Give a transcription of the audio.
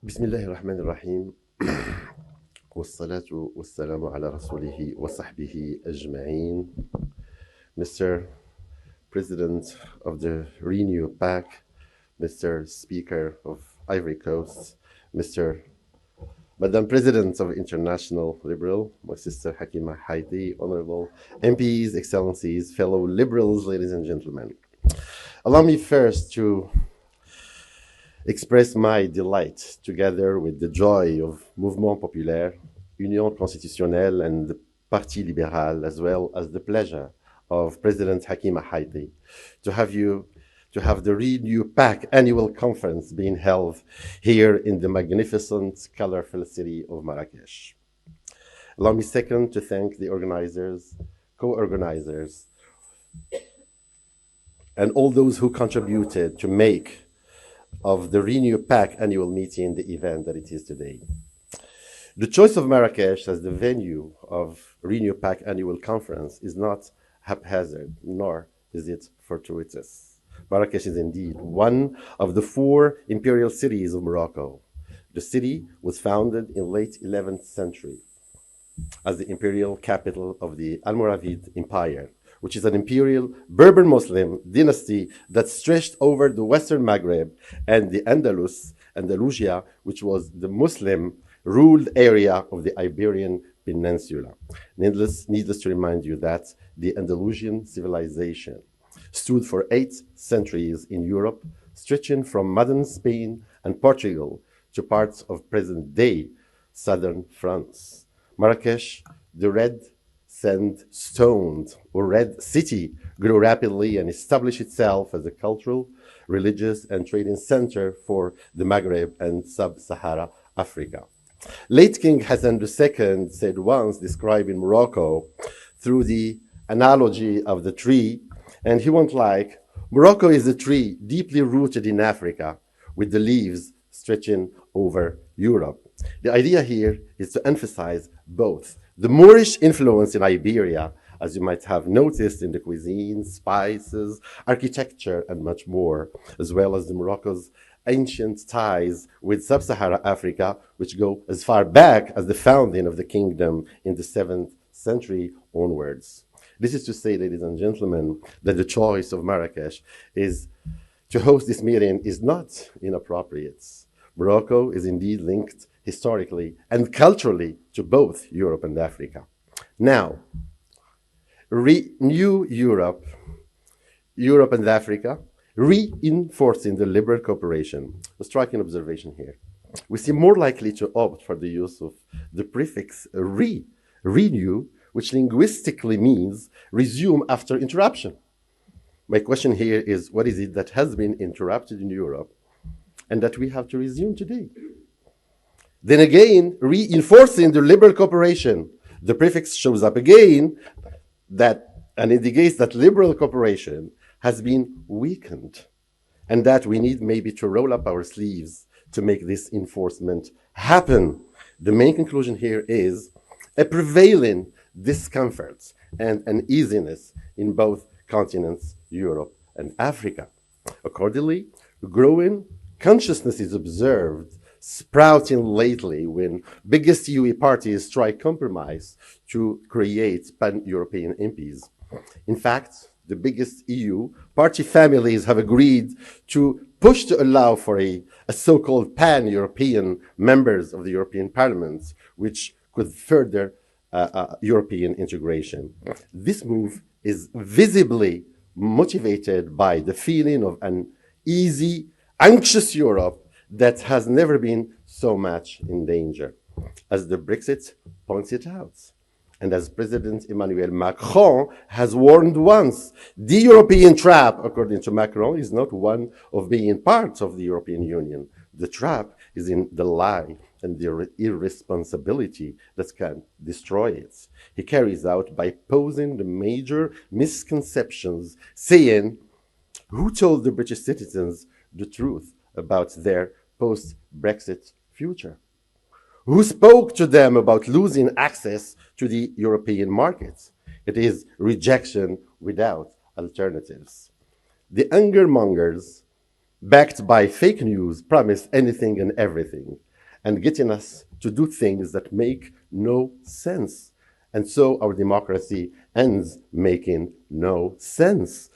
بسم الله الرحمن الرحيم والصلاة والسلام على رسوله وصحبه أجمعين. Mr. President of the Renew PAC, Mr. Speaker of Ivory Coast, Madam President of International Liberal, my sister Hakima Haiti, Honorable MPs, Excellencies, fellow Liberals, ladies and gentlemen. Allow me first to express my delight, together with the joy of Mouvement Populaire, Union Constitutionnelle, and the Parti Libéral, as well as the pleasure of President Hakima Haiti, to have the Renew PAC annual conference being held here in the magnificent, colorful city of Marrakesh. Allow me second to thank the organizers, co-organizers, and all those who contributed to make of the Renew PAC annual meeting the event that it is today. The choice of Marrakesh as the venue of Renew PAC annual conference is not haphazard, nor is it fortuitous. Marrakesh is indeed one of the 4 imperial cities of Morocco. The city was founded in late 11th century as the imperial capital of the Almoravid Empire, which is an imperial Berber Muslim dynasty that stretched over the Western Maghreb and the Andalusia, which was the Muslim-ruled area of the Iberian Peninsula. Needless to remind you that the Andalusian civilization stood for 8 centuries in Europe, stretching from modern Spain and Portugal to parts of present-day southern France. Marrakesh, the red sandstone or red city, grew rapidly and established itself as a cultural, religious, and trading center for the Maghreb and sub-Sahara Africa. Late King Hassan II said once, describing Morocco through the analogy of the tree, and he went like, Morocco is a tree deeply rooted in Africa with the leaves stretching over Europe. The idea here is to emphasize both the Moorish influence in Iberia, as you might have noticed in the cuisine, spices, architecture, and much more, as well as the Morocco's ancient ties with sub-Sahara Africa, which go as far back as the founding of the kingdom in the 7th century onwards. This is to say, ladies and gentlemen, that the choice of Marrakesh to host this meeting is not inappropriate. Morocco is indeed linked historically and culturally to both Europe and Africa. Now, Renew Europe and Africa, reinforcing the liberal cooperation. A striking observation here. We seem more likely to opt for the use of the prefix renew, which linguistically means resume after interruption. My question here is, what is it that has been interrupted in Europe and that we have to resume today? Then again, reinforcing the liberal cooperation. The prefix shows up again and indicates that liberal cooperation has been weakened and that we need maybe to roll up our sleeves to make this enforcement happen. The main conclusion here is a prevailing discomfort and uneasiness in both continents, Europe and Africa. Accordingly, growing consciousness is observed sprouting lately when biggest UE parties try compromise to create pan-European MPs. In fact, the biggest EU party families have agreed to push to allow for a so-called pan-European members of the European Parliament, which could further European integration. This move is visibly motivated by the feeling of an easy, anxious Europe that has never been so much in danger. As the Brexit points it out, and as President Emmanuel Macron has warned once, the European trap, according to Macron, is not one of being part of the European Union. The trap is in the lie and the irresponsibility that can destroy it. He carries out by posing the major misconceptions, saying, who told the British citizens the truth about their post-Brexit future? Who spoke to them about losing access to the European markets? It is rejection without alternatives. The angermongers, backed by fake news, promise anything and everything. and getting us to do things that make no sense. And so our democracy ends making no sense.